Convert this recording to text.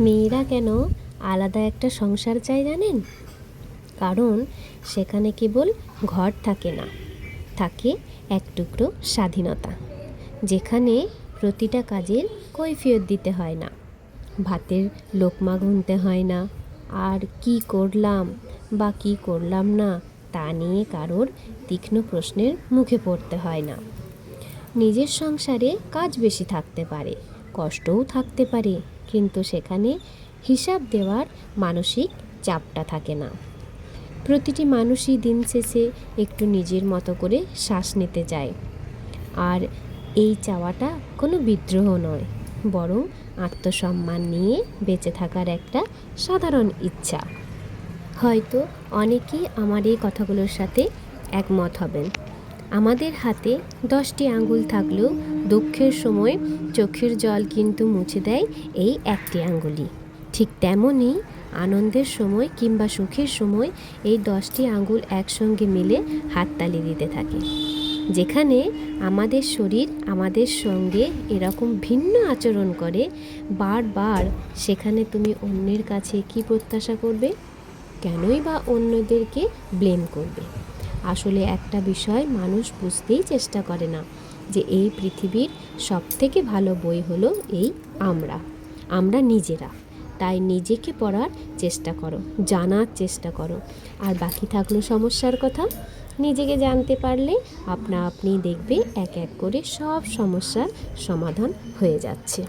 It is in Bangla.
মেয়েরা কেন আলাদা একটা সংসার চায় জানেন? কারণ সেখানে কেবল ঘর থাকে না, থাকে এক টুকরো স্বাধীনতা, যেখানে প্রতিটা কাজের কৈফিয়ত দিতে হয় না, ভাতের লোকমা গুনতে হয় না, আর কি করলাম বা কি করলাম না তা নিয়ে কারোর তীক্ষ্ণ প্রশ্নের মুখে পড়তে হয় না। নিজের সংসারে কাজ বেশি থাকতে পারে, কষ্টও থাকতে পারে, কিন্তু সেখানে হিসাব দেওয়ার মানসিক চাপটা থাকে না। প্রতিটি মানুষই দিন শেষে একটু নিজের মতো করে শ্বাস নিতে চায়, আর এই চাওয়াটা কোনো বিদ্রোহ নয়, বরং আত্মসম্মান নিয়ে বেঁচে থাকার একটা সাধারণ ইচ্ছা। হয়তো অনেকেই আমার এই কথাগুলোর সাথে একমত হবেন। আমাদের হাতে 10টি আঙ্গুল থাকলেও দুঃখের সময় চোখের জল কিন্তু মুছে দেয় এই একটি আঙ্গুলই। ঠিক তেমনই আনন্দের সময় কিংবা সুখের সময় এই 10টি আঙ্গুল একসঙ্গে মিলে হাততালি দিতে থাকে। যেখানে আমাদের শরীর আমাদের সঙ্গে এরকম ভিন্ন আচরণ করে বারবার, সেখানে তুমি অন্যের কাছে কি প্রত্যাশা করবে? কেনই বা অন্যদেরকে ব্লেম করবে? আসলে একটা বিষয় মানুষ বুঝতেই চেষ্টা করে না, যে এই পৃথিবীর সবথেকে ভালো বই হলো এই আমরা নিজেরা। তাই নিজেকে পড়ার চেষ্টা করো, জানার চেষ্টা করো, আর বাকি থাকলো সমস্যার কথা। নিজেকে জানতে পারলে আপনা আপনি দেখবে এক এক করে সব সমস্যার সমাধান হয়ে যাচ্ছে।